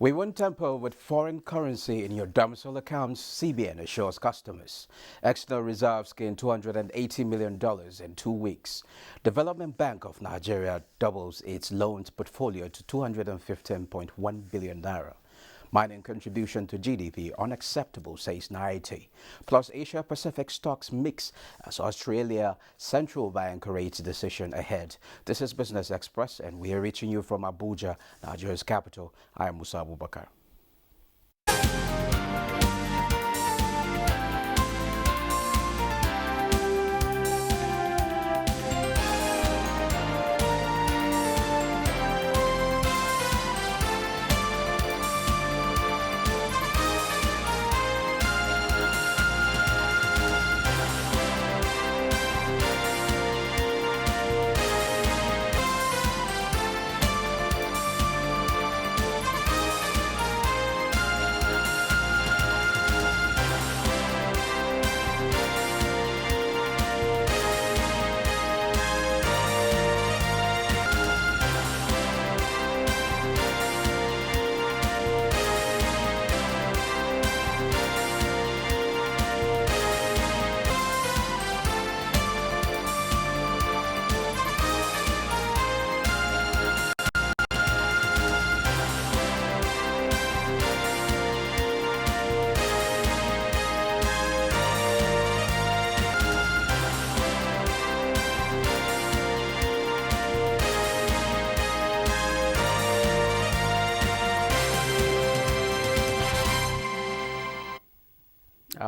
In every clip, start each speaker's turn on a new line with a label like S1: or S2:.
S1: We won't tamper with foreign currency in your domicile accounts, CBN assures customers. External reserves gained $280 million in 2 weeks. Development Bank of Nigeria doubles its loans portfolio to $215.1 billion. Mining contribution to GDP unacceptable, says NTA. Plus Asia Pacific stocks mix as Australia Central Bank rates decision ahead. This is Business Express and we are reaching you from Abuja, Nigeria's capital. I am Musa Abubakar.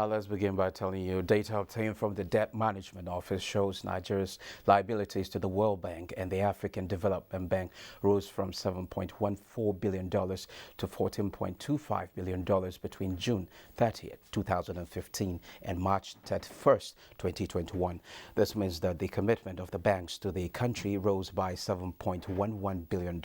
S1: Let's begin by telling you data obtained from the Debt Management Office shows Nigeria's liabilities to the World Bank and the African Development Bank rose from $7.14 billion to $14.25 billion between June 30th, 2015 and March 31st, 2021. This means that the commitment of the banks to the country rose by $7.11 billion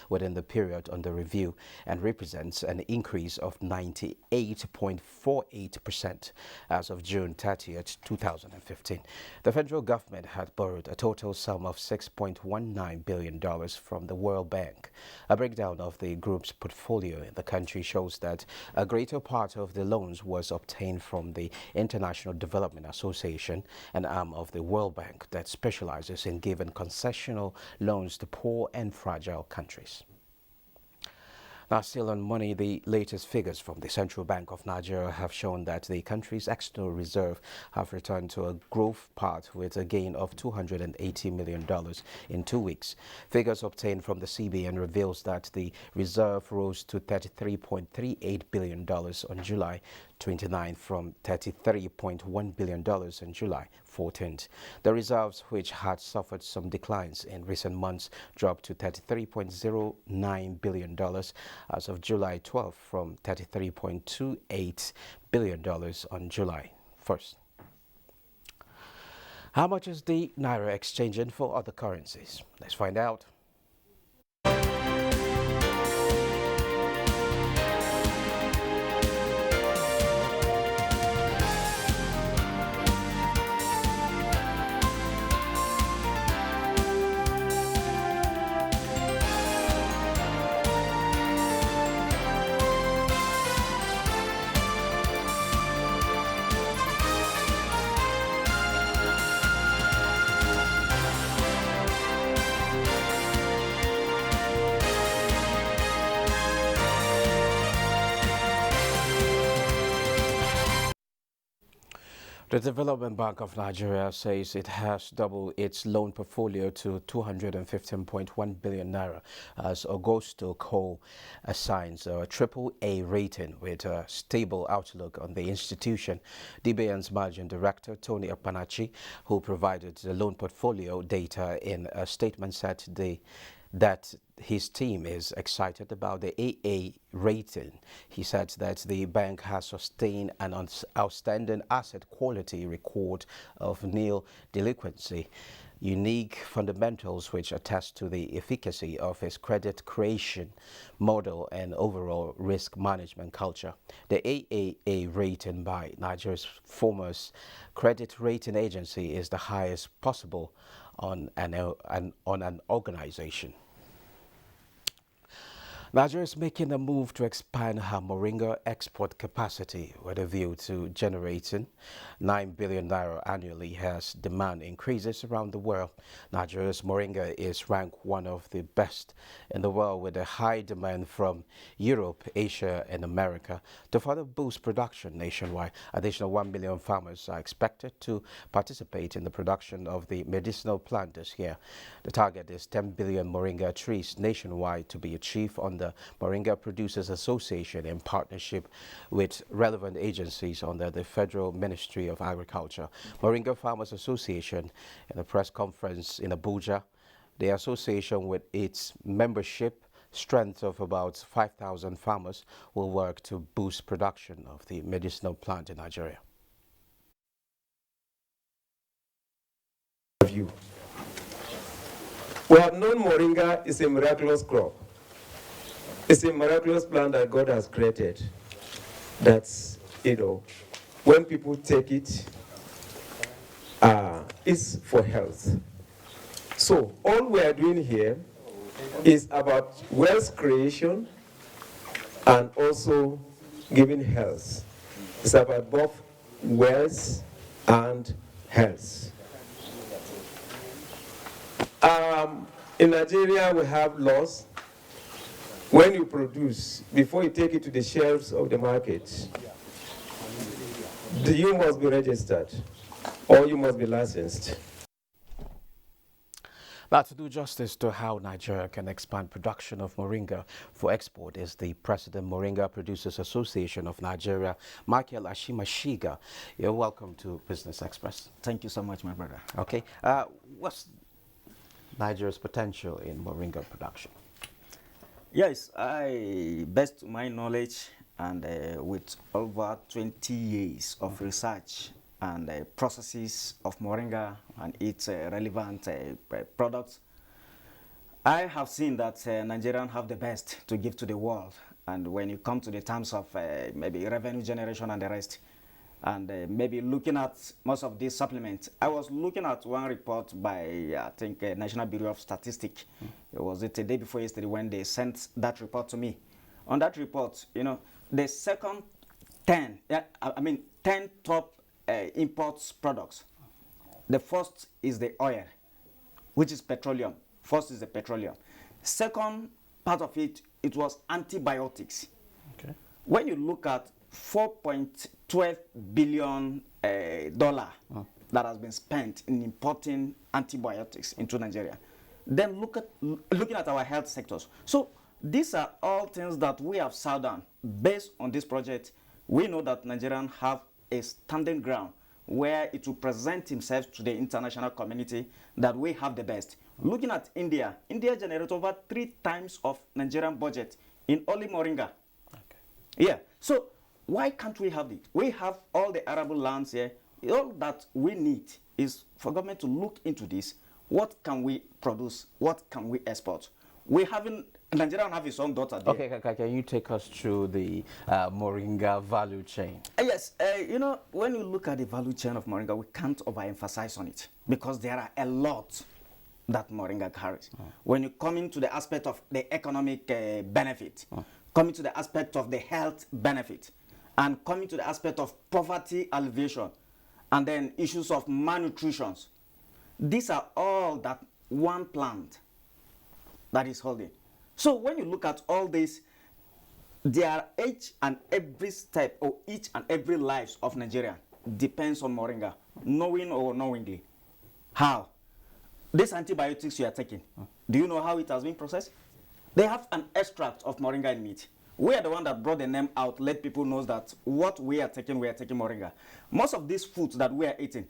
S1: within the period under review and represents an increase of 98.48% as of June 30th, 2015. The federal government had borrowed a total sum of $6.19 billion from the World Bank. A breakdown of the group's portfolio in the country shows that a greater part of the loans was obtained from the International Development Association, an arm of the World Bank that specializes in giving concessional loans to poor and fragile countries. Now, still on money, the latest figures from the Central Bank of Nigeria have shown that the country's external reserve have returned to a growth path with a gain of $280 million in 2 weeks. Figures obtained from the CBN reveals that the reserve rose to $33.38 billion on July 29 from $33.1 billion on July 14th. The reserves, which had suffered some declines in recent months, dropped to $33.09 billion as of July 12 from $33.28 billion on July 1st. How much is the Naira exchanging for other currencies? Let's find out. The Development Bank of Nigeria says it has doubled its loan portfolio to 215.1 billion naira as Augusto Cole assigns a AAA rating with a stable outlook on the institution. DBN's Managing Director Tony Apanachi, who provided the loan portfolio data in a statement, said that his team is excited about the AA rating. He said that the bank has sustained an outstanding asset quality record of nil delinquency, unique fundamentals which attest to the efficacy of its credit creation model and overall risk management culture. The AAA rating by Nigeria's foremost credit rating agency is the highest possible on an organization. Nigeria is making a move to expand her Moringa export capacity with a view to generating 9 billion naira annually as demand increases around the world. Nigeria's Moringa is ranked one of the best in the world with a high demand from Europe, Asia and America. To further boost production nationwide, additional 1 million farmers are expected to participate in the production of the medicinal plant this year. The target is 10 billion Moringa trees nationwide to be achieved on the Moringa Producers Association in partnership with relevant agencies under the Federal Ministry of Agriculture. Moringa Farmers Association, in a press conference in Abuja, the association with its membership strength of about 5,000 farmers will work to boost production of the medicinal plant in Nigeria.
S2: We have known Moringa is a miraculous crop. It's a miraculous plant that God has created. That's, when people take it, it's for health. So all we are doing here is about wealth creation and also giving health. It's about both wealth and health. In Nigeria, we have laws. When you produce, before you take it to the shelves of the market, you must be registered or you must be licensed.
S1: Now, to do justice to how Nigeria can expand production of Moringa for export is the President Moringa Producers Association of Nigeria, Michael Ashimashiga. You're welcome to Business Express.
S3: Thank you so much, my brother.
S1: Okay. What's Nigeria's potential in Moringa production?
S3: Yes, best to my knowledge and with over 20 years of research and processes of Moringa and its relevant products, I have seen that Nigerians have the best to give to the world. And when you come to the terms of maybe revenue generation and the rest, and maybe looking at most of these supplements, I was looking at one report by, I think, National Bureau of Statistics. It was the day before yesterday when they sent that report to me. On that report, the second 10 top imports products. The first is the oil, which is petroleum. First is the petroleum. Second part of it was antibiotics. Okay. When you look at $4.12 billion that has been spent in importing antibiotics into Nigeria. Then looking at our health sectors. So these are all things that we have sat down. Based on this project, we know that Nigerians have a standing ground where it will present himself to the international community that we have the best. Looking at India, India generates over 3 times of Nigerian budget in only Moringa. Okay. Yeah. So why can't we have it? We have all the arable lands here. All that we need is for government to look into this. What can we produce? What can we export? Nigeria have its own daughter there.
S1: Okay, can you take us through the Moringa value chain?
S3: Yes, when you look at the value chain of Moringa, we can't overemphasize on it because there are a lot that Moringa carries. When you come into the aspect of the economic benefit, coming to the aspect of the health benefit, and coming to the aspect of poverty alleviation, and then issues of malnutrition. These are all that one plant that is holding. So when you look at all this, there are each and every step or each and every life of Nigeria depends on Moringa, knowing or unknowingly. How? These antibiotics you are taking, do you know how it has been processed? They have an extract of Moringa in it. We are the one that brought the name out, let people know that what we are taking Moringa. Most of these foods that we are eating,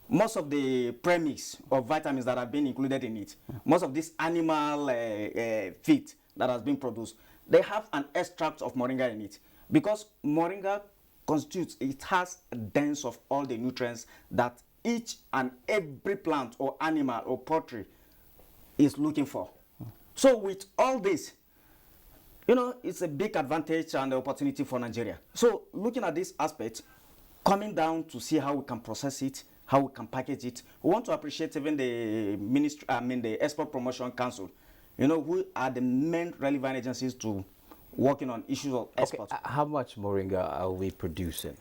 S3: most of the premix or vitamins that have been included in it, most of this animal feed that has been produced, they have an extract of Moringa in it. Because Moringa constitutes, it has a dense of all the nutrients that each and every plant or animal or poultry is looking for. So with all this, it's a big advantage and opportunity for Nigeria. So looking at this aspect, coming down to see how we can process it, how we can package it, we want to appreciate even the the Export Promotion Council, who are the main relevant agencies to working on issues of export.
S1: Okay, how much moringa are we producing?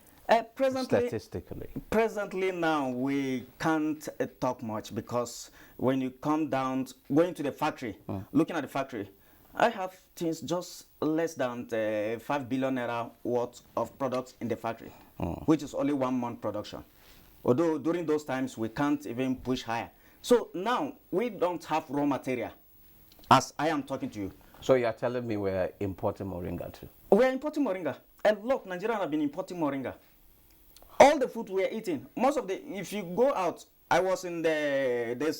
S3: Presently,
S1: statistically,
S3: now we can't talk much, because when you come down, going to the factory, looking at the factory, I have things just less than 5 billion naira worth of products in the factory, which is only 1 month production. Although during those times we can't even push higher. So now we don't have raw material as I am talking to you.
S1: So you are telling me we're importing moringa too?
S3: We are importing moringa. And look, Nigerians have been importing moringa. All the food we are eating, most of the, if you go out, I was in this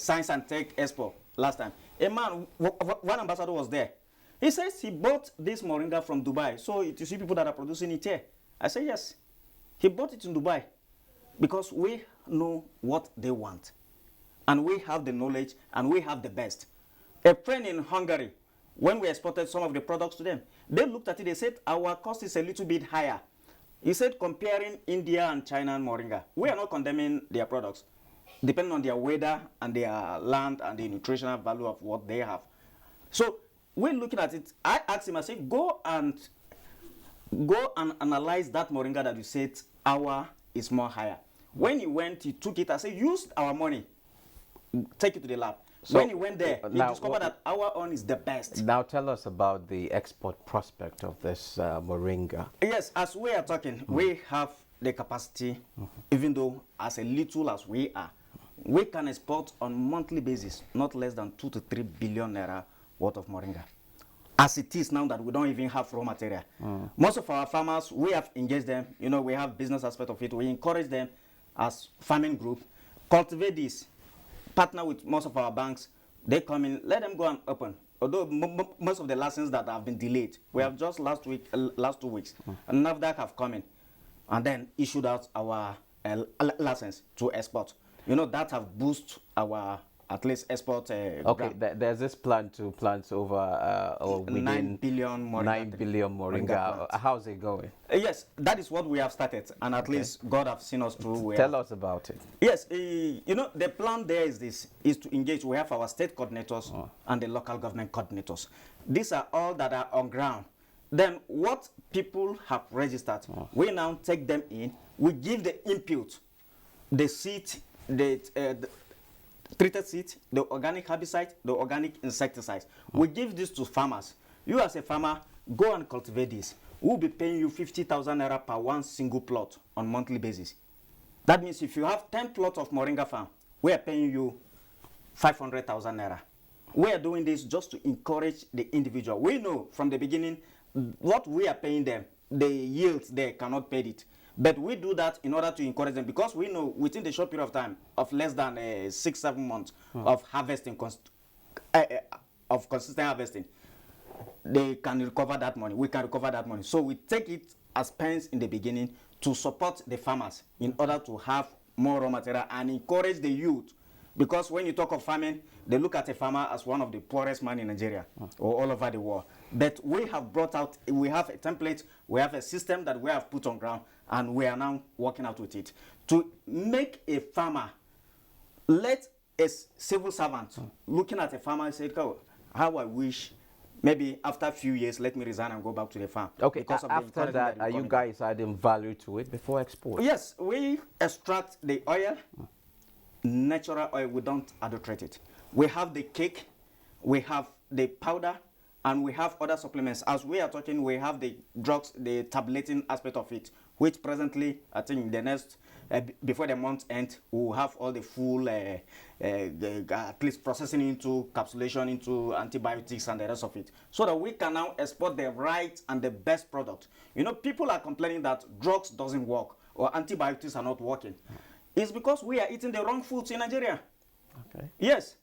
S3: Science and Tech Expo last time. A man, one ambassador was there. He says he bought this moringa from Dubai. So you see people that are producing it here. I say yes. He bought it in Dubai because we know what they want. And we have the knowledge and we have the best. A friend in Hungary, when we exported some of the products to them, they looked at it, they said our cost is a little bit higher. He said comparing India and China and moringa, we are not condemning their products, depending on their weather and their land and the nutritional value of what they have. So we're looking at it. I asked him, I said, go and analyze that moringa that you said our is more higher. When he went, he took it, I said, use our money, take it to the lab. So when he went there, he discovered that our own is the best.
S1: Now tell us about the export prospect of this moringa.
S3: Yes, as we are talking, we have the capacity, even though as a little as we are, we can export on monthly basis not less than 2 to 3 billion naira worth of moringa. As it is now that we don't even have raw material. Most of our farmers, we have engaged them. We have business aspect of it. We encourage them as farming group, cultivate this, partner with most of our banks. They come in, let them go and open. Although most of the licenses that have been delayed, we have just last 2 weeks, and NAFDAC have come in and then issued out our license to export. That have boosted our at least export.
S1: Okay, there's this plan to plant over within
S3: 9 billion moringa.
S1: 9 billion moringa. How's it going?
S3: Yes, that is what we have started, and at least God have seen us through.
S1: Tell us about it.
S3: Yes, the plan there is to engage. We have our state coordinators and the local government coordinators. These are all that are on ground. Then what people have registered, we now take them in. We give the input, the seed, the treated seed, the organic herbicide, the organic insecticides. We give this to farmers. You as a farmer, go and cultivate this. We'll be paying you 50,000 naira per one single plot on monthly basis. That means if you have 10 plots of moringa farm, we are paying you 500,000 naira. We are doing this just to encourage the individual. We know from the beginning what we are paying them, the yields they cannot pay it. But we do that in order to encourage them, because we know within the short period of time of less than 6-7 months of harvesting, of consistent harvesting, they can recover that money. We can recover that money. So we take it as pence in the beginning to support the farmers in order to have more raw material and encourage the youth. Because when you talk of farming, they look at a farmer as one of the poorest men in Nigeria or all over the world. But we have brought out, we have a template, we have a system that we have put on ground, and we are now working out with it. To make a farmer, let a civil servant looking at a farmer and say, oh, how I wish maybe after a few years, let me resign and go back to the farm.
S1: Okay, after that, are you guys adding value to it before export?
S3: Yes, we extract the oil, natural oil, we don't adulterate it. We have the cake, we have the powder, and we have other supplements. As we are talking, we have the drugs, the tableting aspect of it, which presently, I think the next, before the month end, we will have all the full, at least processing into capsulation, into antibiotics and the rest of it, so that we can now export the right and the best product. People are complaining that drugs doesn't work or antibiotics are not working. It's because we are eating the wrong foods in Nigeria.
S1: Okay.
S3: Yes.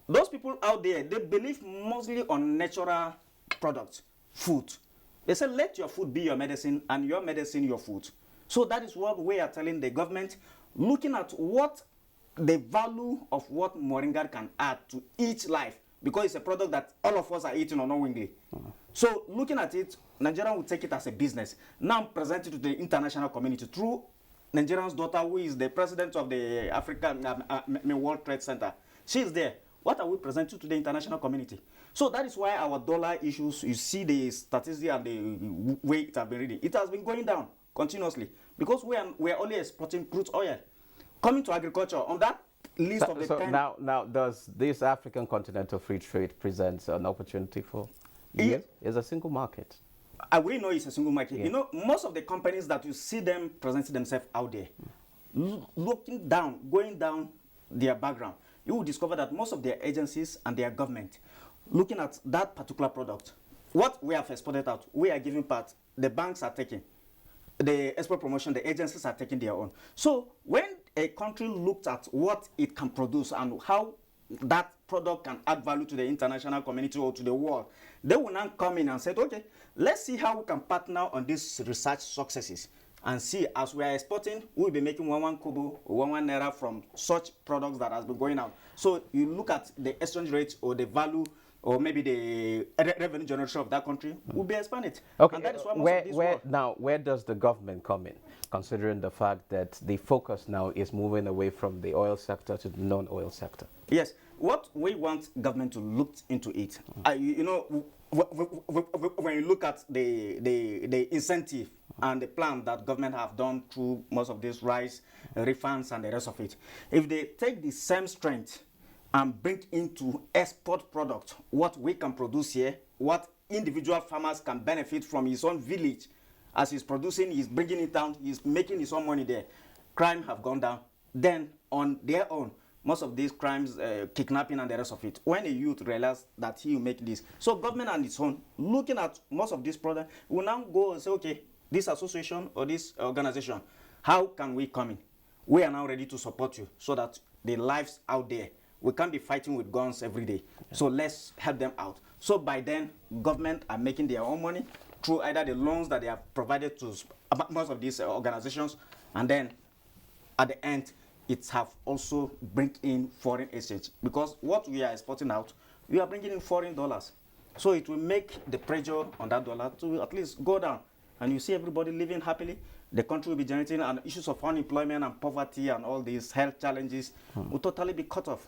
S3: Those people out there, they believe mostly on natural products, food. They say, let your food be your medicine and your medicine your food. So that is what we are telling the government, looking at what the value of what moringa can add to each life, because it's a product that all of us are eating unknowingly. So looking at it, Nigeria will take it as a business. Now present it to the international community through Nigerian's daughter, who is the president of the African World Trade Center. She is there. What are we presenting to the international community? So that is why our dollar issues, you see the statistics and the way it has been reading, it has been going down continuously because we are only exporting crude oil. Coming to agriculture, on that list of the
S1: So
S3: 10...
S1: now does this African continental free trade present an opportunity for years? It's a single market.
S3: I will know it's a single market.
S1: Yeah.
S3: You know, most of the companies that you see them presenting themselves out there, looking down, going down their background, you will discover that most of their agencies and their government, looking at that particular product, what we have exported out, we are giving part, the banks are taking. The export promotion, the agencies are taking their own. So when a country looked at what it can produce and how that product can add value to the international community or to the world, they will now come in and say, okay, let's see how we can partner on these research successes and see as we are exporting, we'll be making one kobo or one naira from such products that has been going out. So you look at the exchange rate or the value or maybe the revenue generation of that country will be expanded.
S1: Okay,
S3: and that is why most of this
S1: where does the government come in, considering the fact that the focus now is moving away from the oil sector to the non-oil sector?
S3: Yes, what we want government to look into it. You know, when you look at the incentive and the plan that government have done through most of these rice refunds and the rest of it, if they take the same strength and bring into export product what we can produce here, what individual farmers can benefit from his own village, as he's producing, he's bringing it down, he's making his own money there. Crime have gone down. Then on their own, most of these crimes, kidnapping and the rest of it, when a youth realize that he will make this, so government on its own, looking at most of these products, will now go and say, okay, this association or this organization, how can we come in? We are now ready to support you so that the lives out there, we can't be fighting with guns every day. Yeah. So let's help them out. So by then, government are making their own money through either the loans that they have provided to most of these organizations, and then at the end, it have also bring in foreign exchange, because what we are exporting out, we are bringing in foreign dollars. So it will make the pressure on that dollar to at least go down, and you see everybody living happily. The country will be generating, and issues of unemployment and poverty and all these health challenges will totally be cut off.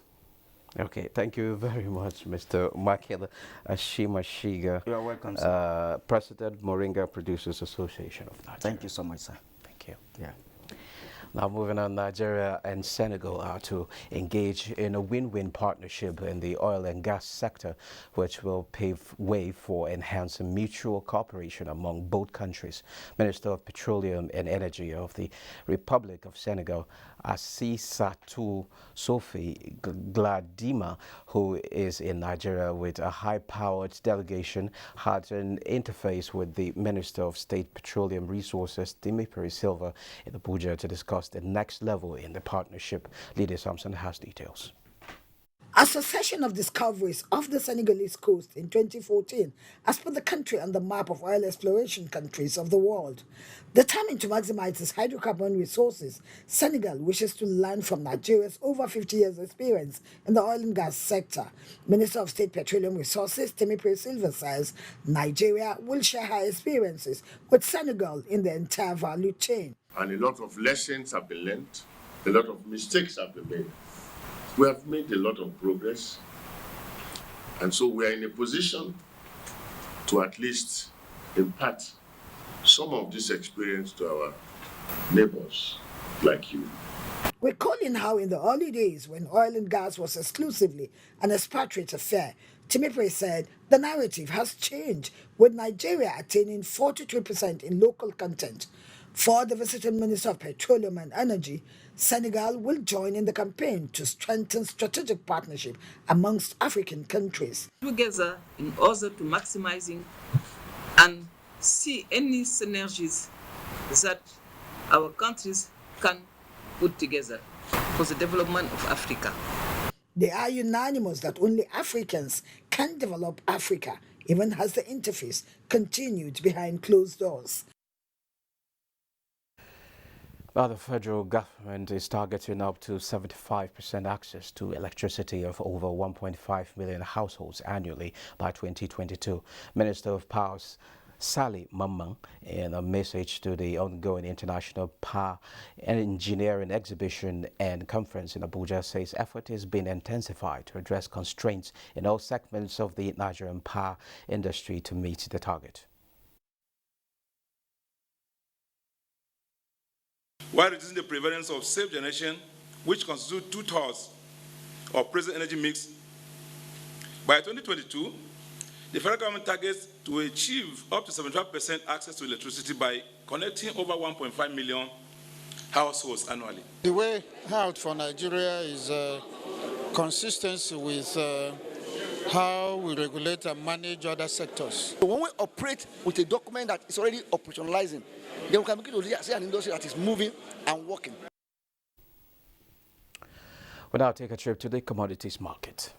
S1: Okay, thank you very much, Mr. Michael Ashimashiga.
S3: You are welcome, sir.
S1: President, Moringa Producers Association of Nigeria.
S3: Thank you so much, sir.
S1: Thank you.
S3: Yeah.
S1: Now moving on, Nigeria and Senegal are to engage in a win-win partnership in the oil and gas sector, which will pave way for enhancing mutual cooperation among both countries. Minister of Petroleum and Energy of the Republic of Senegal, Asisatu Sophie Gladima, who is in Nigeria with a high-powered delegation, had an interface with the Minister of State Petroleum Resources, Dimitri Silva, in Abuja to discuss the next level in the partnership. Lydia Sampson has details.
S4: A succession of discoveries off the Senegalese coast in 2014 has put the country on the map of oil exploration countries of the world. Determined to maximize its hydrocarbon resources, Senegal wishes to learn from Nigeria's over 50 years experience in the oil and gas sector. Minister of State Petroleum Resources, Dimitri Silva, says Nigeria will share her experiences with Senegal in the entire value chain.
S5: And a lot of lessons have been learned, a lot of mistakes have been made. We have made a lot of progress, and so we are in a position to at least impart some of this experience to our neighbors like you.
S4: Recalling how in the early days when oil and gas was exclusively an expatriate affair, Timipre said the narrative has changed, with Nigeria attaining 43% in local content. For the visiting Minister of Petroleum and Energy, Senegal will join in the campaign to strengthen strategic partnership amongst African countries.
S6: Together in order to maximizing and see any synergies that our countries can put together for the development of Africa.
S4: They are unanimous that only Africans can develop Africa, even as the interface continued behind closed doors.
S1: The federal government is targeting up to 75% access to electricity of over 1.5 million households annually by 2022. Minister of Powers Sally Mamman, in a message to the ongoing International Power and Engineering Exhibition and Conference in Abuja, says effort is being intensified to address constraints in all segments of the Nigerian power industry to meet the target.
S7: While reducing the prevalence of safe generation, which constitutes 2/3 of present energy mix, by 2022, the federal government targets to achieve up to 75% access to electricity by connecting over 1.5 million households annually.
S8: The way out for Nigeria is consistency with how we regulate and manage other sectors.
S9: So when we operate with a document that is already operationalizing, then we can begin to see an industry that is moving and working.
S1: We'll now take a trip to the commodities market.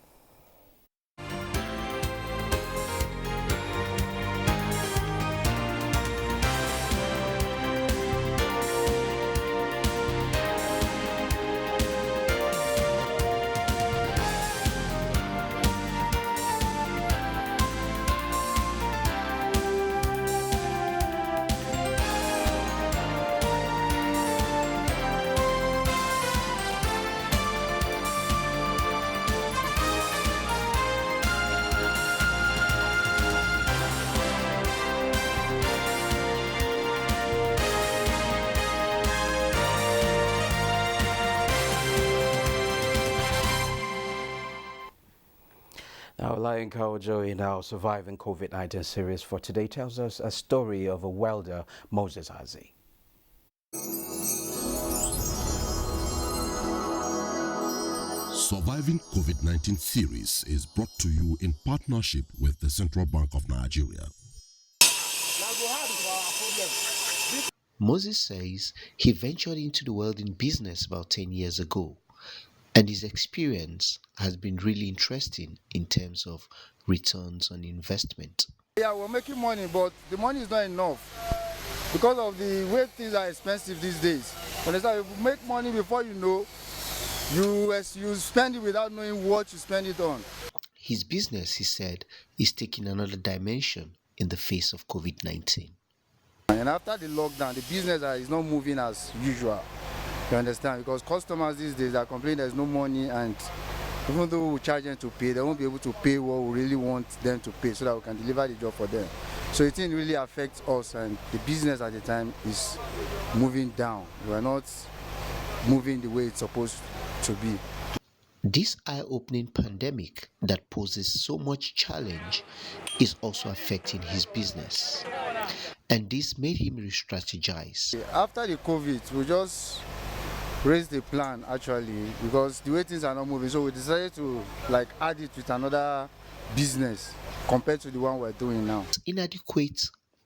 S1: Now, Lion Kaojo in our Surviving COVID-19 series for today tells us a story of a welder, Moses Azi.
S10: Surviving COVID-19 series is brought to you in partnership with the Central Bank of Nigeria.
S11: Moses says he ventured into the welding business about 10 years ago, and his experience has been really interesting in terms of returns on investment.
S8: Yeah, we're making money, but the money is not enough because of the way things are expensive these days. When you make money before you know, you spend it without knowing what you spend it on.
S11: His business, he said, is taking another dimension in the face of COVID-19.
S8: And after the lockdown, the business is not moving as usual. You understand? Because customers these days are complaining there's no money, and even though we charge them to pay, they won't be able to pay what we really want them to pay so that we can deliver the job for them. So it didn't really affect us, and the business at the time is moving down. We are not moving the way it's supposed to be.
S11: This eye-opening pandemic that poses so much challenge is also affecting his business, and this made him re-strategize.
S8: After the COVID, we just raised the plan actually because the way things are not moving, so we decided to add it with another business compared to the one we're doing now.
S11: Inadequate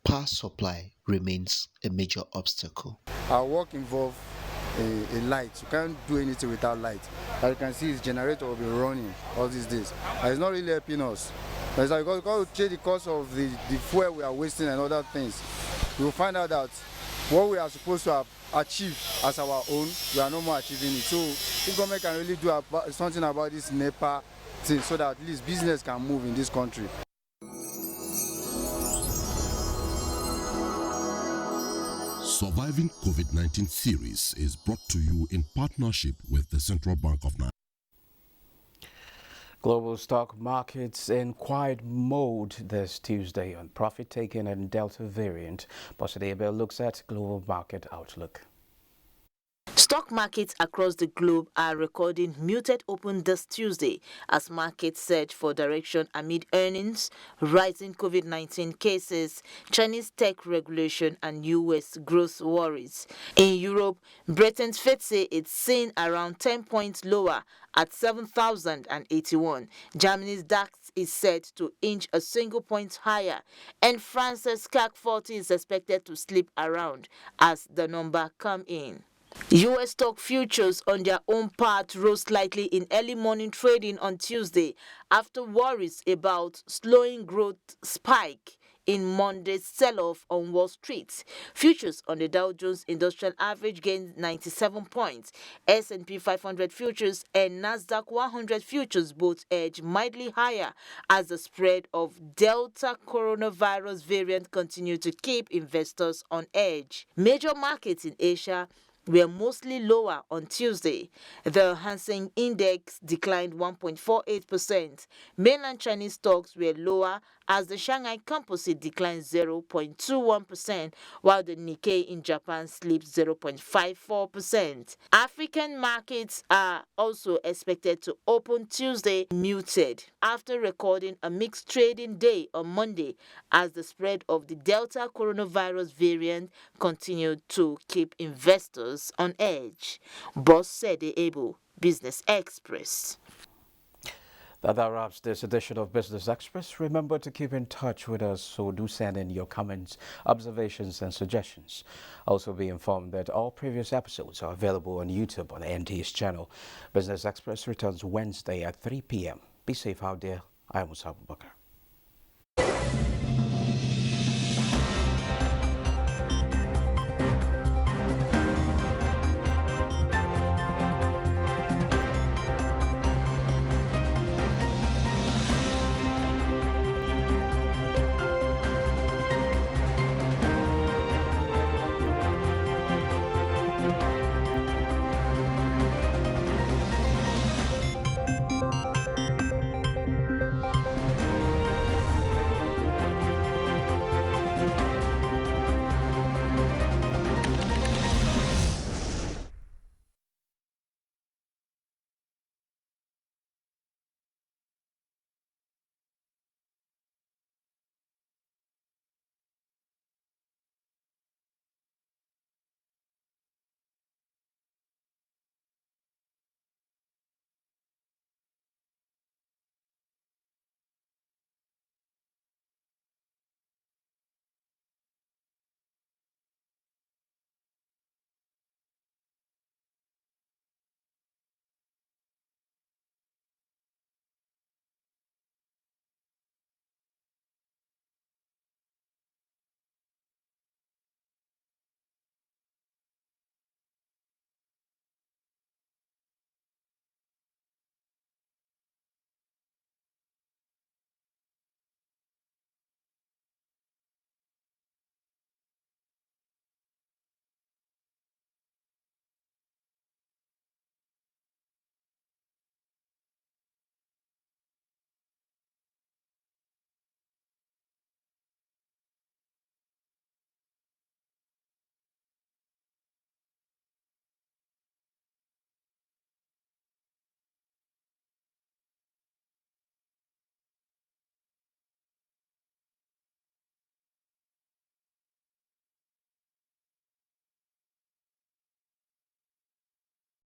S11: power supply remains a major obstacle.
S8: Our work involves a light. You can't do anything without light. As you can see, his generator will be running all these days. And it's not really helping us. Because we've got to change the cost of the fuel we are wasting and other things. We will find out that what we are supposed to have achieved as our own, we are no more achieving it. So the government can really do something about this NEPA thing so that at least business can move in this country.
S10: Surviving COVID-19 series is brought to you in partnership with the Central Bank of Nigeria.
S1: Global stock markets in quiet mode this Tuesday on profit-taking and Delta variant. Bosadebe looks at global market outlook.
S12: Stock markets across the globe are recording muted open this Tuesday as markets search for direction amid earnings, rising COVID-19 cases, Chinese tech regulation and U.S. growth worries. In Europe, Britain's FTSE is seen around 10 points lower at 7,081. Germany's DAX is set to inch a single point higher, and France's CAC 40 is expected to slip around as the number come in. U.S. stock futures on their own part rose slightly in early morning trading on Tuesday after worries about slowing growth spike in Monday's sell-off on Wall Street. Futures on the Dow Jones Industrial Average gained 97 points. S&P 500 futures and Nasdaq 100 futures both edged mildly higher as the spread of Delta coronavirus variant continued to keep investors on edge. Major markets in Asia were mostly lower on Tuesday. The Hang Seng Index declined 1.48%. Mainland Chinese stocks were lower as the Shanghai Composite declined 0.21%, while the Nikkei in Japan slipped 0.54%. African markets are also expected to open Tuesday muted after recording a mixed trading day on Monday as the spread of the Delta coronavirus variant continued to keep investors on edge. Boss said able Business Express.
S1: That wraps this edition of Business Express. Remember to keep in touch with us, so do send in your comments, observations, and suggestions. Also be informed that all previous episodes are available on YouTube on the NTA's channel. Business Express returns Wednesday at 3 p.m. Be safe out there. I am Musa Abubakar.